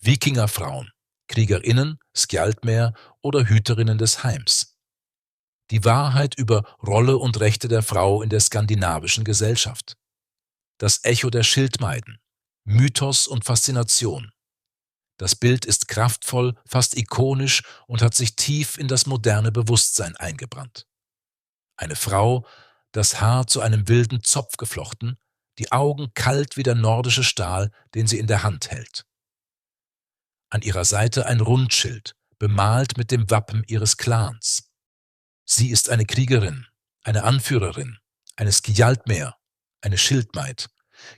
Wikingerfrauen, Kriegerinnen, Skjaldmær oder Hüterinnen des Heims. Die Wahrheit über Rolle und Rechte der Frau in der skandinavischen Gesellschaft. Das Echo der Schildmaiden. Mythos und Faszination. Das Bild ist kraftvoll, fast ikonisch und hat sich tief in das moderne Bewusstsein eingebrannt. Eine Frau, das Haar zu einem wilden Zopf geflochten, die Augen kalt wie der nordische Stahl, den sie in der Hand hält. An ihrer Seite ein Rundschild, bemalt mit dem Wappen ihres Clans. Sie ist eine Kriegerin, eine Anführerin, eine Skjaldmær, eine Schildmaid.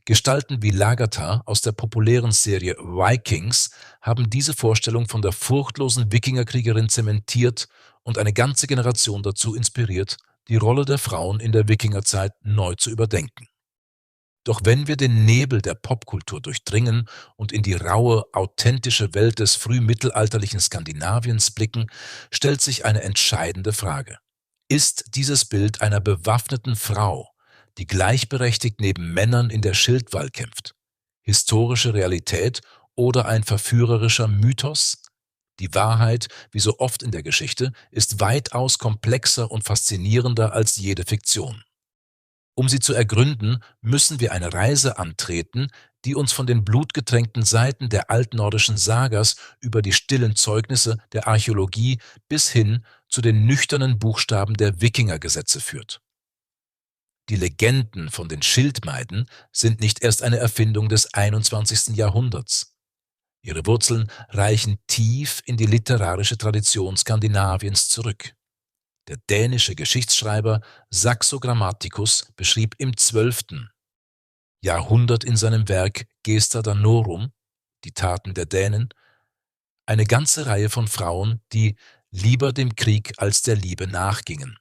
Gestalten wie Lagertha aus der populären Serie Vikings haben diese Vorstellung von der furchtlosen Wikingerkriegerin zementiert und eine ganze Generation dazu inspiriert, die Rolle der Frauen in der Wikingerzeit neu zu überdenken. Doch wenn wir den Nebel der Popkultur durchdringen und in die raue, authentische Welt des frühmittelalterlichen Skandinaviens blicken, stellt sich eine entscheidende Frage. Ist dieses Bild einer bewaffneten Frau, die gleichberechtigt neben Männern in der Schildwahl kämpft, historische Realität oder ein verführerischer Mythos? Die Wahrheit, wie so oft in der Geschichte, ist weitaus komplexer und faszinierender als jede Fiktion. Um sie zu ergründen, müssen wir eine Reise antreten, die uns von den blutgetränkten Seiten der altnordischen Sagas über die stillen Zeugnisse der Archäologie bis hin zu den nüchternen Buchstaben der Wikingergesetze führt. Die Legenden von den Schildmaiden sind nicht erst eine Erfindung des 21. Jahrhunderts. Ihre Wurzeln reichen tief in die literarische Tradition Skandinaviens zurück. Der dänische Geschichtsschreiber Saxo Grammaticus beschrieb im 12. Jahrhundert in seinem Werk Gesta Danorum, die Taten der Dänen, eine ganze Reihe von Frauen, die lieber dem Krieg als der Liebe nachgingen.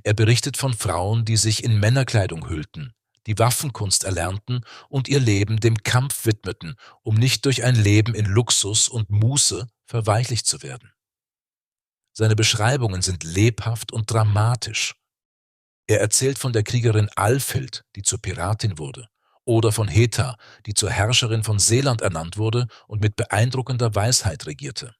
Er berichtet von Frauen, die sich in Männerkleidung hüllten, die Waffenkunst erlernten und ihr Leben dem Kampf widmeten, um nicht durch ein Leben in Luxus und Muße verweichlicht zu werden. Seine Beschreibungen sind lebhaft und dramatisch. Er erzählt von der Kriegerin Alfhild, die zur Piratin wurde, oder von Heta, die zur Herrscherin von Seeland ernannt wurde und mit beeindruckender Weisheit regierte.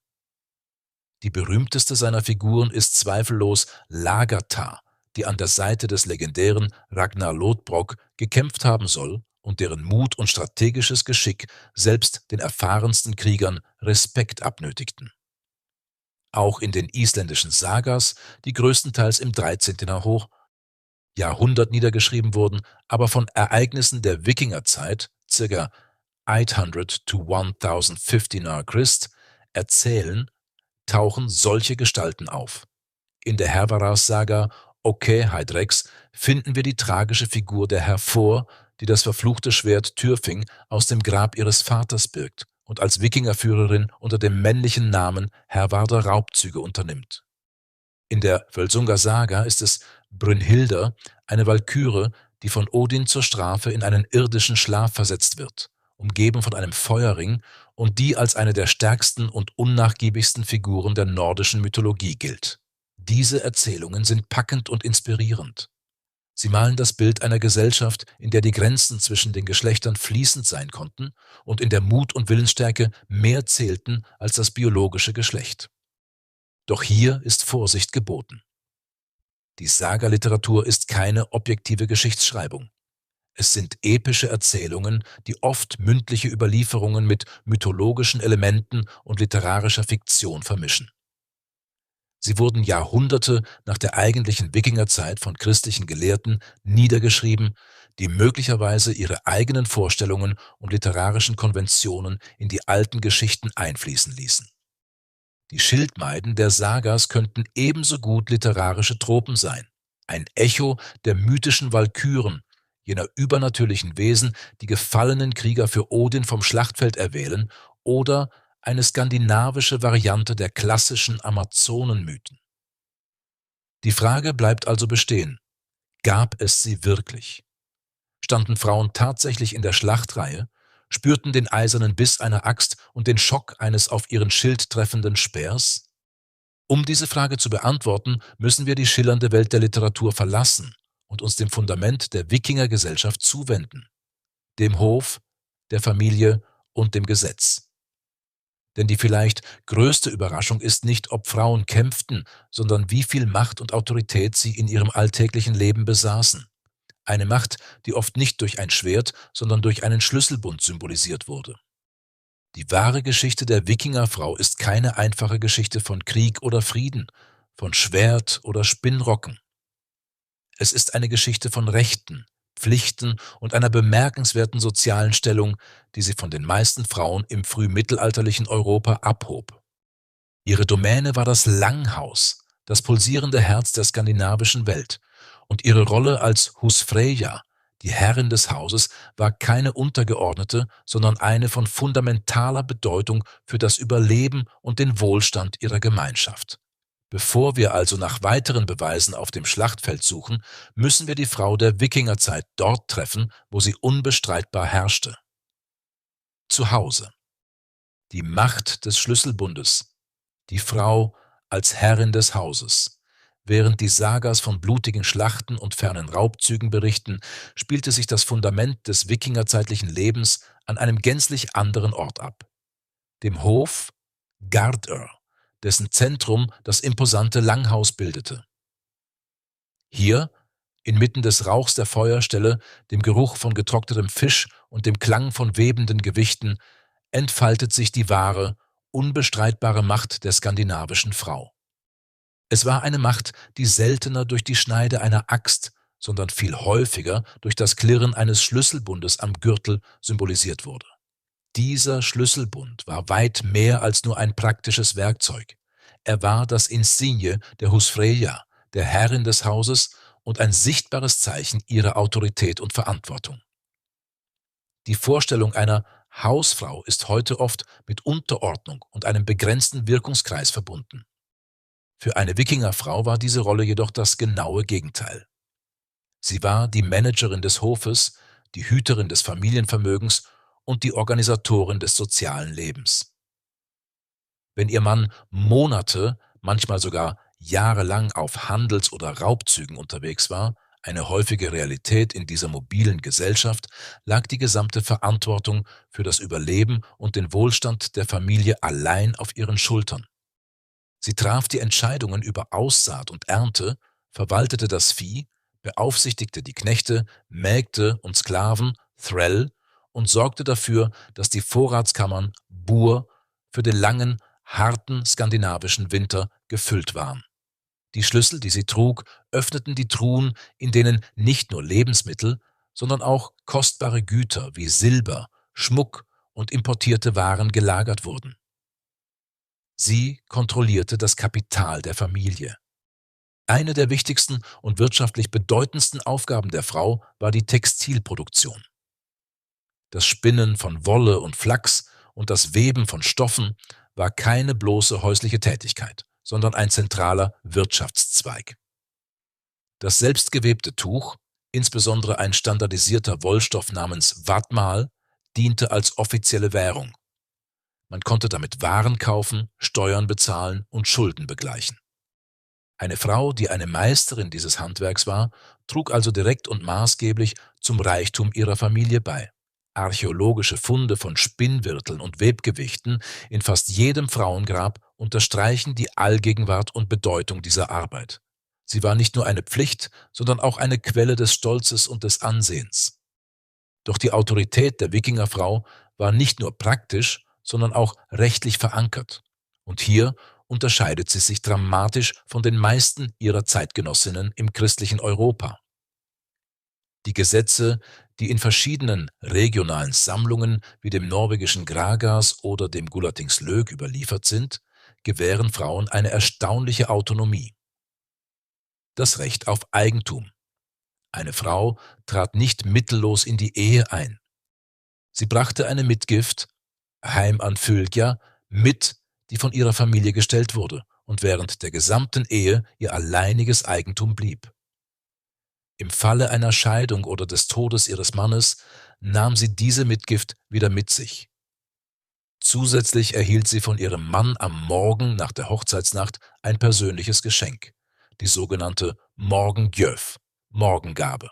Die berühmteste seiner Figuren ist zweifellos Lagertha, die an der Seite des legendären Ragnar Lodbrok gekämpft haben soll und deren Mut und strategisches Geschick selbst den erfahrensten Kriegern Respekt abnötigten. Auch in den isländischen Sagas, die größtenteils im 13. Jahrhundert niedergeschrieben wurden, aber von Ereignissen der Wikingerzeit, ca. 800 to 1050 n. Chr., erzählen, tauchen solche Gestalten auf. In der Hervarar-Saga Oke-Heidreks finden wir die tragische Figur der Hervor, die das verfluchte Schwert Tyrfing aus dem Grab ihres Vaters birgt und als Wikingerführerin unter dem männlichen Namen Hervarder Raubzüge unternimmt. In der Völsunga Saga ist es Brünnhildr, eine Walküre, die von Odin zur Strafe in einen irdischen Schlaf versetzt wird, umgeben von einem Feuerring und die als eine der stärksten und unnachgiebigsten Figuren der nordischen Mythologie gilt. Diese Erzählungen sind packend und inspirierend. Sie malen das Bild einer Gesellschaft, in der die Grenzen zwischen den Geschlechtern fließend sein konnten und in der Mut und Willensstärke mehr zählten als das biologische Geschlecht. Doch hier ist Vorsicht geboten. Die Saga-Literatur ist keine objektive Geschichtsschreibung. Es sind epische Erzählungen, die oft mündliche Überlieferungen mit mythologischen Elementen und literarischer Fiktion vermischen. Sie wurden Jahrhunderte nach der eigentlichen Wikingerzeit von christlichen Gelehrten niedergeschrieben, die möglicherweise ihre eigenen Vorstellungen und literarischen Konventionen in die alten Geschichten einfließen ließen. Die Schildmaiden der Sagas könnten ebenso gut literarische Tropen sein, ein Echo der mythischen Walküren, jener übernatürlichen Wesen, die gefallenen Krieger für Odin vom Schlachtfeld erwählen, oder eine skandinavische Variante der klassischen Amazonenmythen. Die Frage bleibt also bestehen: Gab es sie wirklich? Standen Frauen tatsächlich in der Schlachtreihe, spürten den eisernen Biss einer Axt und den Schock eines auf ihren Schild treffenden Speers? Um diese Frage zu beantworten, müssen wir die schillernde Welt der Literatur verlassen und uns dem Fundament der Wikingergesellschaft zuwenden: dem Hof, der Familie und dem Gesetz. Denn die vielleicht größte Überraschung ist nicht, ob Frauen kämpften, sondern wie viel Macht und Autorität sie in ihrem alltäglichen Leben besaßen. Eine Macht, die oft nicht durch ein Schwert, sondern durch einen Schlüsselbund symbolisiert wurde. Die wahre Geschichte der Wikingerfrau ist keine einfache Geschichte von Krieg oder Frieden, von Schwert oder Spinnrocken. Es ist eine Geschichte von Rechten, Pflichten und einer bemerkenswerten sozialen Stellung, die sie von den meisten Frauen im frühmittelalterlichen Europa abhob. Ihre Domäne war das Langhaus, das pulsierende Herz der skandinavischen Welt, und ihre Rolle als Husfreyja, die Herrin des Hauses, war keine untergeordnete, sondern eine von fundamentaler Bedeutung für das Überleben und den Wohlstand ihrer Gemeinschaft. Bevor wir also nach weiteren Beweisen auf dem Schlachtfeld suchen, müssen wir die Frau der Wikingerzeit dort treffen, wo sie unbestreitbar herrschte. Zu Hause. Die Macht des Schlüsselbundes. Die Frau als Herrin des Hauses. Während die Sagas von blutigen Schlachten und fernen Raubzügen berichten, spielte sich das Fundament des wikingerzeitlichen Lebens an einem gänzlich anderen Ort ab. Dem Hof Gardör, dessen Zentrum das imposante Langhaus bildete. Hier, inmitten des Rauchs der Feuerstelle, dem Geruch von getrocknetem Fisch und dem Klang von webenden Gewichten, entfaltet sich die wahre, unbestreitbare Macht der skandinavischen Frau. Es war eine Macht, die seltener durch die Schneide einer Axt, sondern viel häufiger durch das Klirren eines Schlüsselbundes am Gürtel symbolisiert wurde. Dieser Schlüsselbund war weit mehr als nur ein praktisches Werkzeug. Er war das Insigne der Husfreyja, der Herrin des Hauses, und ein sichtbares Zeichen ihrer Autorität und Verantwortung. Die Vorstellung einer Hausfrau ist heute oft mit Unterordnung und einem begrenzten Wirkungskreis verbunden. Für eine Wikingerfrau war diese Rolle jedoch das genaue Gegenteil. Sie war die Managerin des Hofes, die Hüterin des Familienvermögens und die Organisatorin des sozialen Lebens. Wenn ihr Mann Monate, manchmal sogar jahrelang auf Handels- oder Raubzügen unterwegs war, eine häufige Realität in dieser mobilen Gesellschaft, lag die gesamte Verantwortung für das Überleben und den Wohlstand der Familie allein auf ihren Schultern. Sie traf die Entscheidungen über Aussaat und Ernte, verwaltete das Vieh, beaufsichtigte die Knechte, Mägde und Sklaven, Thrall, und sorgte dafür, dass die Vorratskammern, Bur, für den langen, harten skandinavischen Winter gefüllt waren. Die Schlüssel, die sie trug, öffneten die Truhen, in denen nicht nur Lebensmittel, sondern auch kostbare Güter wie Silber, Schmuck und importierte Waren gelagert wurden. Sie kontrollierte das Kapital der Familie. Eine der wichtigsten und wirtschaftlich bedeutendsten Aufgaben der Frau war die Textilproduktion. Das Spinnen von Wolle und Flachs und das Weben von Stoffen war keine bloße häusliche Tätigkeit, sondern ein zentraler Wirtschaftszweig. Das selbstgewebte Tuch, insbesondere ein standardisierter Wollstoff namens Vatmal, diente als offizielle Währung. Man konnte damit Waren kaufen, Steuern bezahlen und Schulden begleichen. Eine Frau, die eine Meisterin dieses Handwerks war, trug also direkt und maßgeblich zum Reichtum ihrer Familie bei. Archäologische Funde von Spinnwirteln und Webgewichten in fast jedem Frauengrab unterstreichen die Allgegenwart und Bedeutung dieser Arbeit. Sie war nicht nur eine Pflicht, sondern auch eine Quelle des Stolzes und des Ansehens. Doch die Autorität der Wikingerfrau war nicht nur praktisch, sondern auch rechtlich verankert. Und hier unterscheidet sie sich dramatisch von den meisten ihrer Zeitgenossinnen im christlichen Europa. Die Gesetze, die in verschiedenen regionalen Sammlungen wie dem norwegischen Gragas oder dem Gulatingsløk überliefert sind, gewähren Frauen eine erstaunliche Autonomie. Das Recht auf Eigentum. Eine Frau trat nicht mittellos in die Ehe ein. Sie brachte eine Mitgift, Heim an Fylgja, mit, die von ihrer Familie gestellt wurde und während der gesamten Ehe ihr alleiniges Eigentum blieb. Im Falle einer Scheidung oder des Todes ihres Mannes nahm sie diese Mitgift wieder mit sich. Zusätzlich erhielt sie von ihrem Mann am Morgen nach der Hochzeitsnacht ein persönliches Geschenk, die sogenannte Morgengjöf, Morgengabe.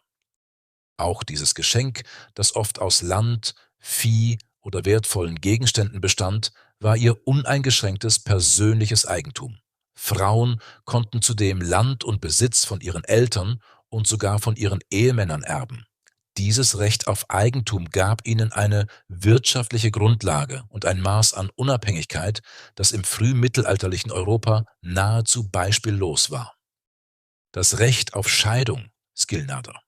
Auch dieses Geschenk, das oft aus Land, Vieh oder wertvollen Gegenständen bestand, war ihr uneingeschränktes persönliches Eigentum. Frauen konnten zudem Land und Besitz von ihren Eltern und sogar von ihren Ehemännern erben. Dieses Recht auf Eigentum gab ihnen eine wirtschaftliche Grundlage und ein Maß an Unabhängigkeit, das im frühmittelalterlichen Europa nahezu beispiellos war. Das Recht auf Scheidung, Skilnader.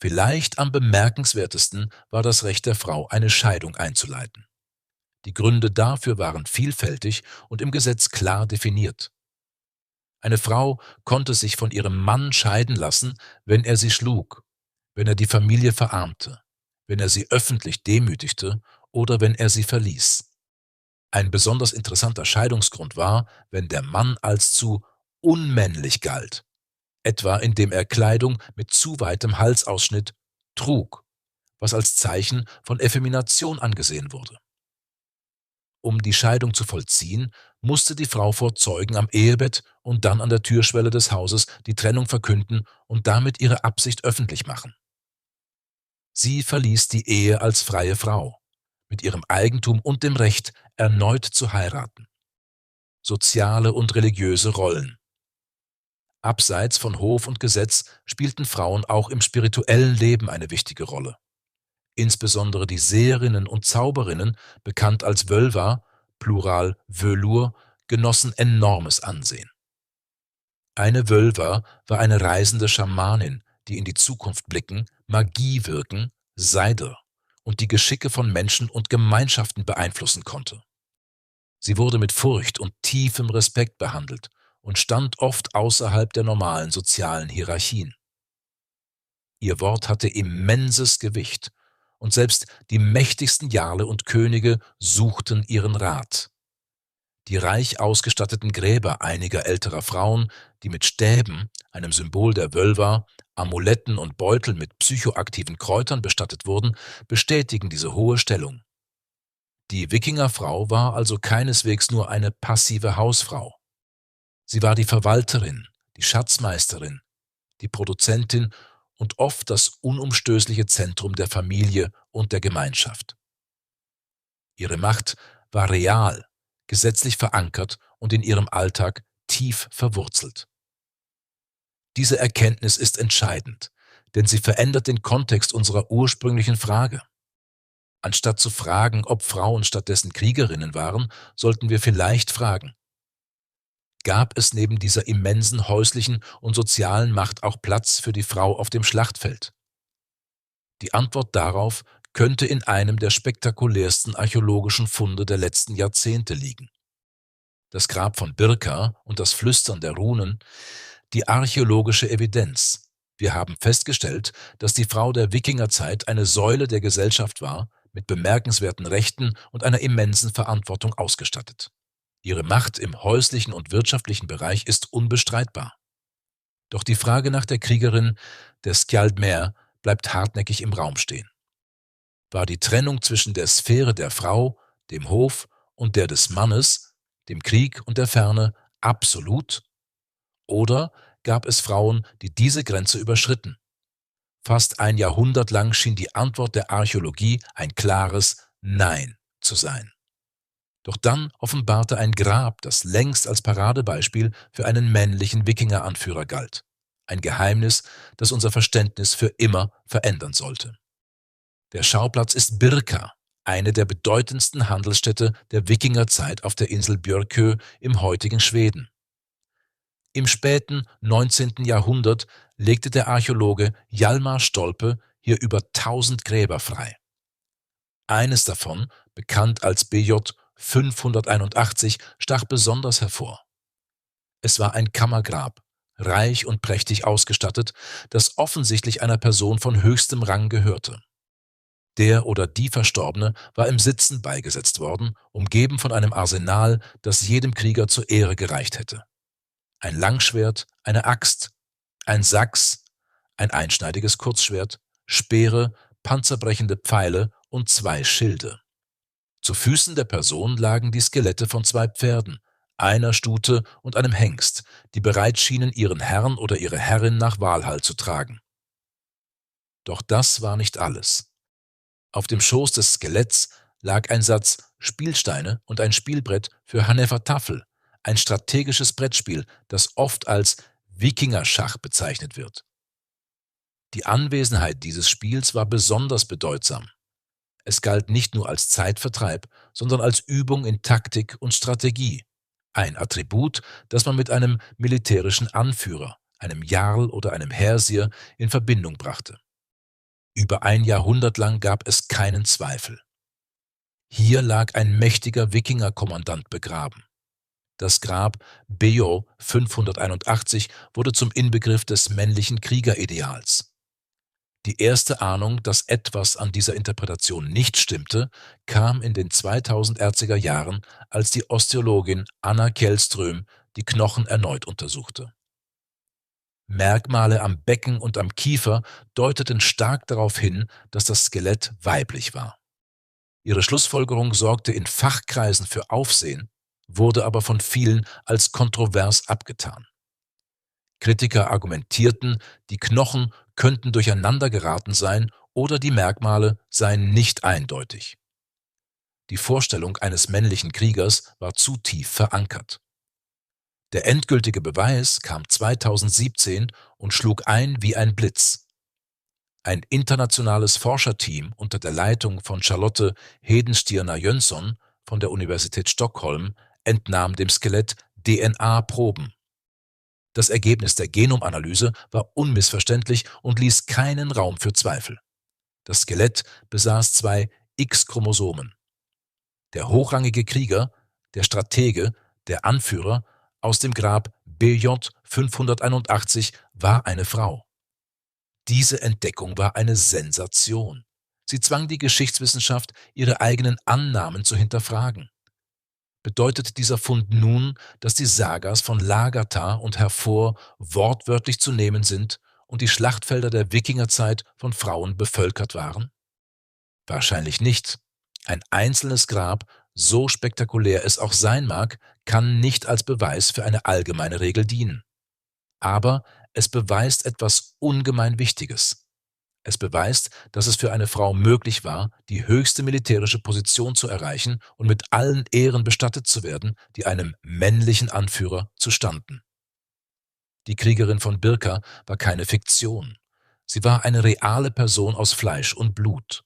Vielleicht am bemerkenswertesten war das Recht der Frau, eine Scheidung einzuleiten. Die Gründe dafür waren vielfältig und im Gesetz klar definiert. Eine Frau konnte sich von ihrem Mann scheiden lassen, wenn er sie schlug, wenn er die Familie verarmte, wenn er sie öffentlich demütigte oder wenn er sie verließ. Ein besonders interessanter Scheidungsgrund war, wenn der Mann als zu unmännlich galt, etwa indem er Kleidung mit zu weitem Halsausschnitt trug, was als Zeichen von Effemination angesehen wurde. Um die Scheidung zu vollziehen, musste die Frau vor Zeugen am Ehebett und dann an der Türschwelle des Hauses die Trennung verkünden und damit ihre Absicht öffentlich machen. Sie verließ die Ehe als freie Frau, mit ihrem Eigentum und dem Recht, erneut zu heiraten. Soziale und religiöse Rollen. Abseits von Hof und Gesetz spielten Frauen auch im spirituellen Leben eine wichtige Rolle. Insbesondere die Seherinnen und Zauberinnen, bekannt als Völva, Plural Völur, genossen enormes Ansehen. Eine Völva war eine reisende Schamanin, die in die Zukunft blicken, Magie wirken, Seidr, und die Geschicke von Menschen und Gemeinschaften beeinflussen konnte. Sie wurde mit Furcht und tiefem Respekt behandelt und stand oft außerhalb der normalen sozialen Hierarchien. Ihr Wort hatte immenses Gewicht, und selbst die mächtigsten Jarle und Könige suchten ihren Rat. Die reich ausgestatteten Gräber einiger älterer Frauen, die mit Stäben, einem Symbol der Völva, Amuletten und Beuteln mit psychoaktiven Kräutern bestattet wurden, bestätigen diese hohe Stellung. Die Wikingerfrau war also keineswegs nur eine passive Hausfrau. Sie war die Verwalterin, die Schatzmeisterin, die Produzentin und oft das unumstößliche Zentrum der Familie und der Gemeinschaft. Ihre Macht war real, gesetzlich verankert und in ihrem Alltag tief verwurzelt. Diese Erkenntnis ist entscheidend, denn sie verändert den Kontext unserer ursprünglichen Frage. Anstatt zu fragen, ob Frauen stattdessen Kriegerinnen waren, sollten wir vielleicht fragen: Gab es neben dieser immensen häuslichen und sozialen Macht auch Platz für die Frau auf dem Schlachtfeld? Die Antwort darauf könnte in einem der spektakulärsten archäologischen Funde der letzten Jahrzehnte liegen. Das Grab von Birka und das Flüstern der Runen, die archäologische Evidenz. Wir haben festgestellt, dass die Frau der Wikingerzeit eine Säule der Gesellschaft war, mit bemerkenswerten Rechten und einer immensen Verantwortung ausgestattet. Ihre Macht im häuslichen und wirtschaftlichen Bereich ist unbestreitbar. Doch die Frage nach der Kriegerin, der Skjaldmær, bleibt hartnäckig im Raum stehen. War die Trennung zwischen der Sphäre der Frau, dem Hof, und der des Mannes, dem Krieg und der Ferne, absolut? Oder gab es Frauen, die diese Grenze überschritten? Fast ein Jahrhundert lang schien die Antwort der Archäologie ein klares Nein zu sein. Doch dann offenbarte ein Grab, das längst als Paradebeispiel für einen männlichen Wikingeranführer galt. Ein Geheimnis, das unser Verständnis für immer verändern sollte. Der Schauplatz ist Birka, eine der bedeutendsten Handelsstädte der Wikingerzeit auf der Insel Björkö im heutigen Schweden. Im späten 19. Jahrhundert legte der Archäologe Hjalmar Stolpe hier über 1000 Gräber frei. Eines davon, bekannt als BJ 581, stach besonders hervor. Es war ein Kammergrab, reich und prächtig ausgestattet, das offensichtlich einer Person von höchstem Rang gehörte. Der oder die Verstorbene war im Sitzen beigesetzt worden, umgeben von einem Arsenal, das jedem Krieger zur Ehre gereicht hätte. Ein Langschwert, eine Axt, ein Sachs, ein einschneidiges Kurzschwert, Speere, panzerbrechende Pfeile und 2 Schilde. Zu Füßen der Person lagen die Skelette von 2 Pferden, einer Stute und einem Hengst, die bereit schienen, ihren Herrn oder ihre Herrin nach Walhall zu tragen. Doch das war nicht alles. Auf dem Schoß des Skeletts lag ein Satz Spielsteine und ein Spielbrett für Hannover Tafel, ein strategisches Brettspiel, das oft als Wikingerschach bezeichnet wird. Die Anwesenheit dieses Spiels war besonders bedeutsam. Es galt nicht nur als Zeitvertreib, sondern als Übung in Taktik und Strategie. Ein Attribut, das man mit einem militärischen Anführer, einem Jarl oder einem Herrsir in Verbindung brachte. Über ein Jahrhundert lang gab es keinen Zweifel. Hier lag ein mächtiger Wikingerkommandant begraben. Das Grab Beo 581 wurde zum Inbegriff des männlichen Kriegerideals. Die erste Ahnung, dass etwas an dieser Interpretation nicht stimmte, kam in den 2000er Jahren, als die Osteologin Anna Källström die Knochen erneut untersuchte. Merkmale am Becken und am Kiefer deuteten stark darauf hin, dass das Skelett weiblich war. Ihre Schlussfolgerung sorgte in Fachkreisen für Aufsehen, wurde aber von vielen als kontrovers abgetan. Kritiker argumentierten, die Knochen könnten durcheinander geraten sein oder die Merkmale seien nicht eindeutig. Die Vorstellung eines männlichen Kriegers war zu tief verankert. Der endgültige Beweis kam 2017 und schlug ein wie ein Blitz. Ein internationales Forscherteam unter der Leitung von Charlotte Hedenstierna Jönsson von der Universität Stockholm entnahm dem Skelett DNA-Proben. Das Ergebnis der Genomanalyse war unmissverständlich und ließ keinen Raum für Zweifel. Das Skelett besaß 2 X-Chromosomen. Der hochrangige Krieger, der Stratege, der Anführer aus dem Grab BJ 581 war eine Frau. Diese Entdeckung war eine Sensation. Sie zwang die Geschichtswissenschaft, ihre eigenen Annahmen zu hinterfragen. Bedeutet dieser Fund nun, dass die Sagas von Lagertha und Hervor wortwörtlich zu nehmen sind und die Schlachtfelder der Wikingerzeit von Frauen bevölkert waren? Wahrscheinlich nicht. Ein einzelnes Grab, so spektakulär es auch sein mag, kann nicht als Beweis für eine allgemeine Regel dienen. Aber es beweist etwas ungemein Wichtiges. Es beweist, dass es für eine Frau möglich war, die höchste militärische Position zu erreichen und mit allen Ehren bestattet zu werden, die einem männlichen Anführer zustanden. Die Kriegerin von Birka war keine Fiktion. Sie war eine reale Person aus Fleisch und Blut.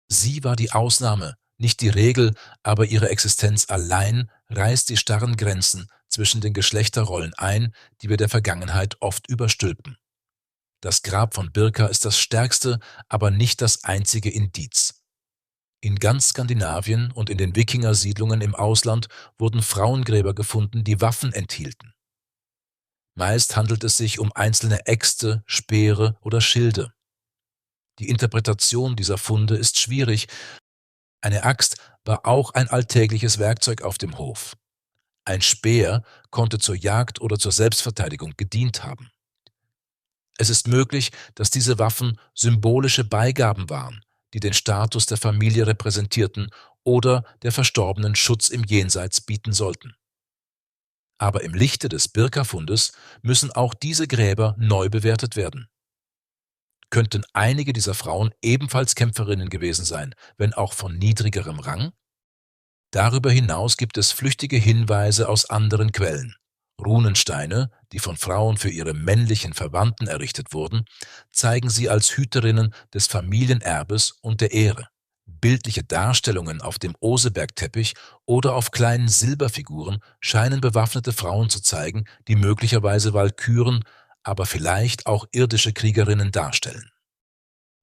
Sie war die Ausnahme, nicht die Regel, aber ihre Existenz allein reißt die starren Grenzen zwischen den Geschlechterrollen ein, die wir der Vergangenheit oft überstülpen. Das Grab von Birka ist das stärkste, aber nicht das einzige Indiz. In ganz Skandinavien und in den Wikingersiedlungen im Ausland wurden Frauengräber gefunden, die Waffen enthielten. Meist handelt es sich um einzelne Äxte, Speere oder Schilde. Die Interpretation dieser Funde ist schwierig. Eine Axt war auch ein alltägliches Werkzeug auf dem Hof. Ein Speer konnte zur Jagd oder zur Selbstverteidigung gedient haben. Es ist möglich, dass diese Waffen symbolische Beigaben waren, die den Status der Familie repräsentierten oder der Verstorbenen Schutz im Jenseits bieten sollten. Aber im Lichte des Birka-Fundes müssen auch diese Gräber neu bewertet werden. Könnten einige dieser Frauen ebenfalls Kämpferinnen gewesen sein, wenn auch von niedrigerem Rang? Darüber hinaus gibt es flüchtige Hinweise aus anderen Quellen. Runensteine, die von Frauen für ihre männlichen Verwandten errichtet wurden, zeigen sie als Hüterinnen des Familienerbes und der Ehre. Bildliche Darstellungen auf dem Osebergteppich oder auf kleinen Silberfiguren scheinen bewaffnete Frauen zu zeigen, die möglicherweise Walküren, aber vielleicht auch irdische Kriegerinnen darstellen.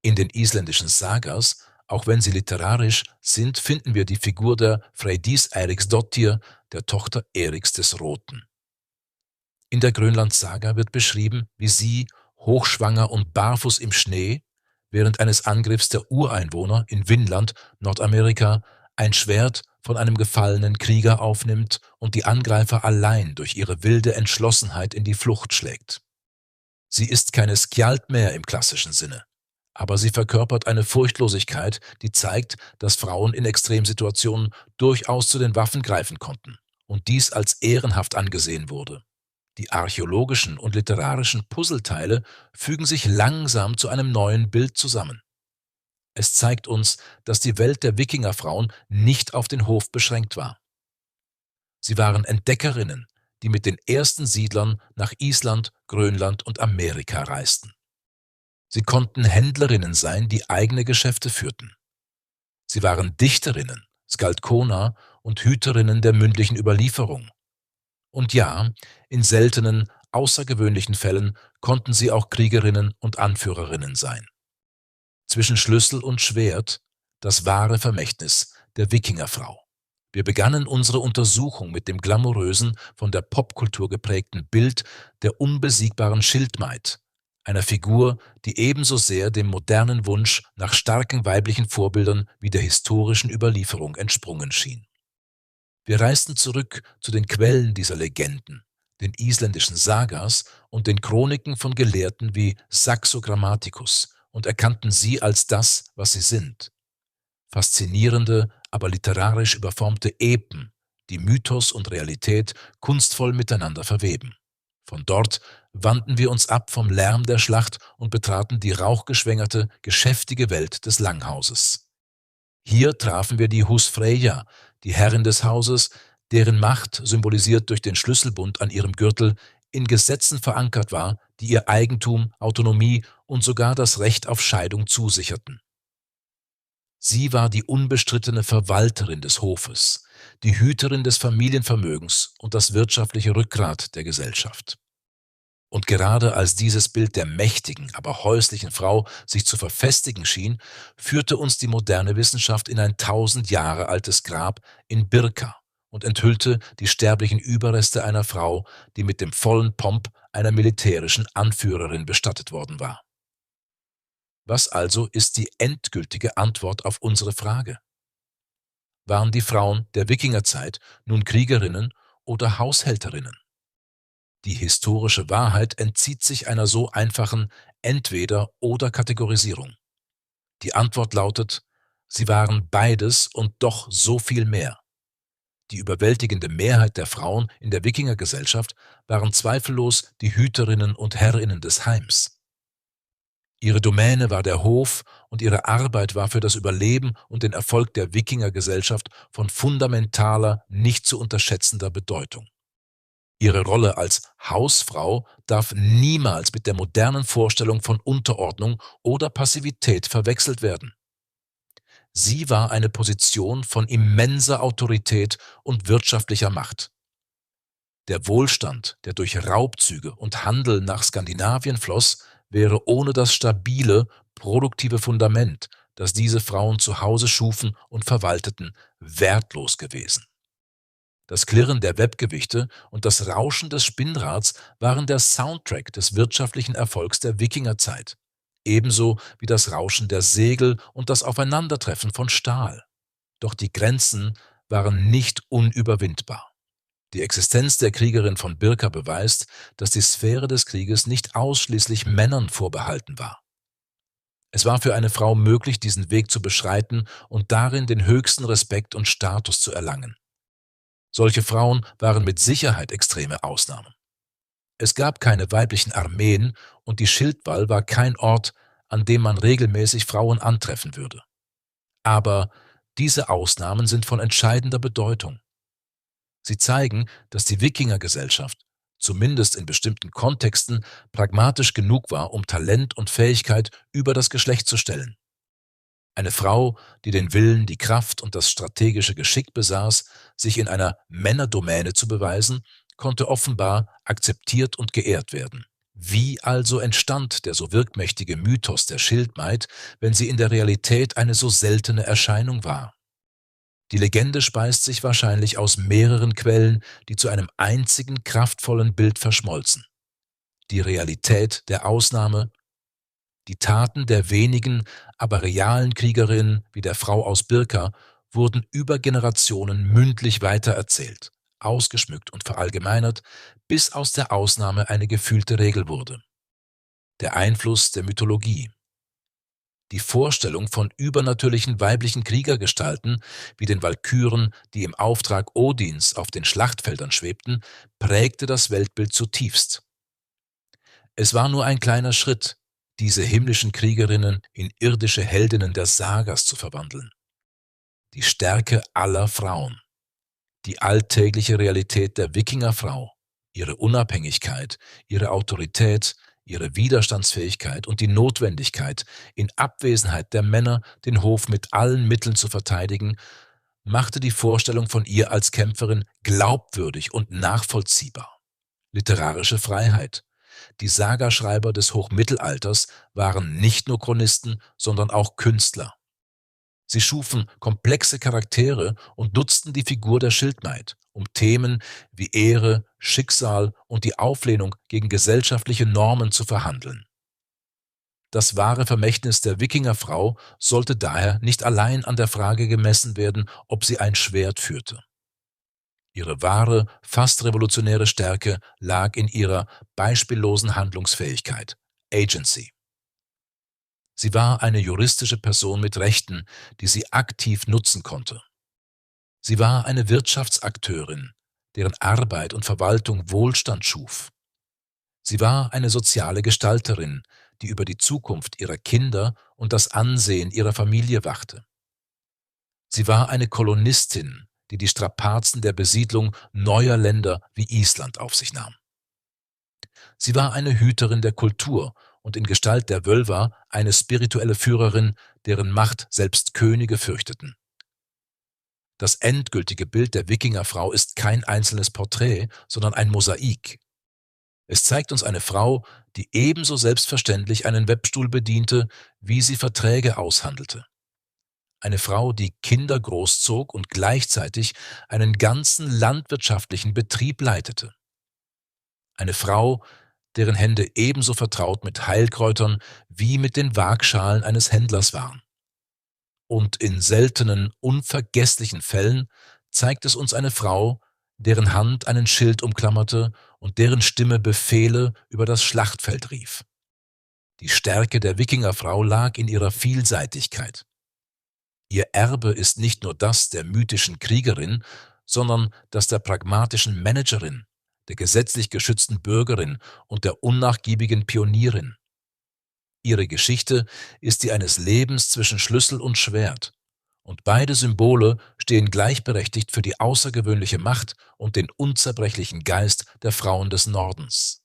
In den isländischen Sagas, auch wenn sie literarisch sind, finden wir die Figur der Freydís Eiríksdóttir, der Tochter Eriks des Roten. In der Grönland-Saga wird beschrieben, wie sie, hochschwanger und barfuß im Schnee, während eines Angriffs der Ureinwohner in Vinland, Nordamerika, ein Schwert von einem gefallenen Krieger aufnimmt und die Angreifer allein durch ihre wilde Entschlossenheit in die Flucht schlägt. Sie ist keine Skjald mehr im klassischen Sinne, aber sie verkörpert eine Furchtlosigkeit, die zeigt, dass Frauen in Extremsituationen durchaus zu den Waffen greifen konnten und dies als ehrenhaft angesehen wurde. Die archäologischen und literarischen Puzzleteile fügen sich langsam zu einem neuen Bild zusammen. Es zeigt uns, dass die Welt der Wikingerfrauen nicht auf den Hof beschränkt war. Sie waren Entdeckerinnen, die mit den ersten Siedlern nach Island, Grönland und Amerika reisten. Sie konnten Händlerinnen sein, die eigene Geschäfte führten. Sie waren Dichterinnen, Skalkona und Hüterinnen der mündlichen Überlieferung. Und ja, in seltenen, außergewöhnlichen Fällen konnten sie auch Kriegerinnen und Anführerinnen sein. Zwischen Schlüssel und Schwert, das wahre Vermächtnis der Wikingerfrau. Wir begannen unsere Untersuchung mit dem glamourösen, von der Popkultur geprägten Bild der unbesiegbaren Schildmaid, einer Figur, die ebenso sehr dem modernen Wunsch nach starken weiblichen Vorbildern wie der historischen Überlieferung entsprungen schien. Wir reisten zurück zu den Quellen dieser Legenden, den isländischen Sagas und den Chroniken von Gelehrten wie Saxo Grammaticus und erkannten sie als das, was sie sind: faszinierende, aber literarisch überformte Epen, die Mythos und Realität kunstvoll miteinander verweben. Von dort wandten wir uns ab vom Lärm der Schlacht und betraten die rauchgeschwängerte, geschäftige Welt des Langhauses. Hier trafen wir die Husfreyja, die Herrin des Hauses, deren Macht, symbolisiert durch den Schlüsselbund an ihrem Gürtel, in Gesetzen verankert war, die ihr Eigentum, Autonomie und sogar das Recht auf Scheidung zusicherten. Sie war die unbestrittene Verwalterin des Hofes, die Hüterin des Familienvermögens und das wirtschaftliche Rückgrat der Gesellschaft. Und gerade als dieses Bild der mächtigen, aber häuslichen Frau sich zu verfestigen schien, führte uns die moderne Wissenschaft in ein 1000 Jahre altes Grab in Birka und enthüllte die sterblichen Überreste einer Frau, die mit dem vollen Pomp einer militärischen Anführerin bestattet worden war. Was also ist die endgültige Antwort auf unsere Frage? Waren die Frauen der Wikingerzeit nun Kriegerinnen oder Haushälterinnen? Die historische Wahrheit entzieht sich einer so einfachen Entweder-oder-Kategorisierung. Die Antwort lautet: Sie waren beides und doch so viel mehr. Die überwältigende Mehrheit der Frauen in der Wikingergesellschaft waren zweifellos die Hüterinnen und Herrinnen des Heims. Ihre Domäne war der Hof und ihre Arbeit war für das Überleben und den Erfolg der Wikingergesellschaft von fundamentaler, nicht zu unterschätzender Bedeutung. Ihre Rolle als Hausfrau darf niemals mit der modernen Vorstellung von Unterordnung oder Passivität verwechselt werden. Sie war eine Position von immenser Autorität und wirtschaftlicher Macht. Der Wohlstand, der durch Raubzüge und Handel nach Skandinavien floss, wäre ohne das stabile, produktive Fundament, das diese Frauen zu Hause schufen und verwalteten, wertlos gewesen. Das Klirren der Webgewichte und das Rauschen des Spinnrads waren der Soundtrack des wirtschaftlichen Erfolgs der Wikingerzeit, ebenso wie das Rauschen der Segel und das Aufeinandertreffen von Stahl. Doch die Grenzen waren nicht unüberwindbar. Die Existenz der Kriegerin von Birka beweist, dass die Sphäre des Krieges nicht ausschließlich Männern vorbehalten war. Es war für eine Frau möglich, diesen Weg zu beschreiten und darin den höchsten Respekt und Status zu erlangen. Solche Frauen waren mit Sicherheit extreme Ausnahmen. Es gab keine weiblichen Armeen und die Schildwall war kein Ort, an dem man regelmäßig Frauen antreffen würde. Aber diese Ausnahmen sind von entscheidender Bedeutung. Sie zeigen, dass die Wikingergesellschaft, zumindest in bestimmten Kontexten, pragmatisch genug war, um Talent und Fähigkeit über das Geschlecht zu stellen. Eine Frau, die den Willen, die Kraft und das strategische Geschick besaß, sich in einer Männerdomäne zu beweisen, konnte offenbar akzeptiert und geehrt werden. Wie also entstand der so wirkmächtige Mythos der Schildmaid, wenn sie in der Realität eine so seltene Erscheinung war? Die Legende speist sich wahrscheinlich aus mehreren Quellen, die zu einem einzigen kraftvollen Bild verschmolzen. Die Realität der Ausnahme, die Taten der wenigen, aber realen Kriegerinnen wie der Frau aus Birka wurden über Generationen mündlich weitererzählt, ausgeschmückt und verallgemeinert, bis aus der Ausnahme eine gefühlte Regel wurde. Der Einfluss der Mythologie. Die Vorstellung von übernatürlichen weiblichen Kriegergestalten, wie den Walküren, die im Auftrag Odins auf den Schlachtfeldern schwebten, prägte das Weltbild zutiefst. Es war nur ein kleiner Schritt, diese himmlischen Kriegerinnen in irdische Heldinnen der Sagas zu verwandeln. Die Stärke aller Frauen, die alltägliche Realität der Wikingerfrau, ihre Unabhängigkeit, ihre Autorität, ihre Widerstandsfähigkeit und die Notwendigkeit, in Abwesenheit der Männer den Hof mit allen Mitteln zu verteidigen, machte die Vorstellung von ihr als Kämpferin glaubwürdig und nachvollziehbar. Literarische Freiheit. Die Sagaschreiber des Hochmittelalters waren nicht nur Chronisten, sondern auch Künstler. Sie schufen komplexe Charaktere und nutzten die Figur der Schildmaid, um Themen wie Ehre, Schicksal und die Auflehnung gegen gesellschaftliche Normen zu verhandeln. Das wahre Vermächtnis der Wikingerfrau sollte daher nicht allein an der Frage gemessen werden, ob sie ein Schwert führte. Ihre wahre, fast revolutionäre Stärke lag in ihrer beispiellosen Handlungsfähigkeit, Agency. Sie war eine juristische Person mit Rechten, die sie aktiv nutzen konnte. Sie war eine Wirtschaftsakteurin, deren Arbeit und Verwaltung Wohlstand schuf. Sie war eine soziale Gestalterin, die über die Zukunft ihrer Kinder und das Ansehen ihrer Familie wachte. Sie war eine Kolonistin, die die Strapazen der Besiedlung neuer Länder wie Island auf sich nahm. Sie war eine Hüterin der Kultur und in Gestalt der Völva eine spirituelle Führerin, deren Macht selbst Könige fürchteten. Das endgültige Bild der Wikingerfrau ist kein einzelnes Porträt, sondern ein Mosaik. Es zeigt uns eine Frau, die ebenso selbstverständlich einen Webstuhl bediente, wie sie Verträge aushandelte. Eine Frau, die Kinder großzog und gleichzeitig einen ganzen landwirtschaftlichen Betrieb leitete. Eine Frau, deren Hände ebenso vertraut mit Heilkräutern wie mit den Waagschalen eines Händlers waren. Und in seltenen, unvergesslichen Fällen zeigt es uns eine Frau, deren Hand einen Schild umklammerte und deren Stimme Befehle über das Schlachtfeld rief. Die Stärke der Wikingerfrau lag in ihrer Vielseitigkeit. Ihr Erbe ist nicht nur das der mythischen Kriegerin, sondern das der pragmatischen Managerin, der gesetzlich geschützten Bürgerin und der unnachgiebigen Pionierin. Ihre Geschichte ist die eines Lebens zwischen Schlüssel und Schwert, und beide Symbole stehen gleichberechtigt für die außergewöhnliche Macht und den unzerbrechlichen Geist der Frauen des Nordens.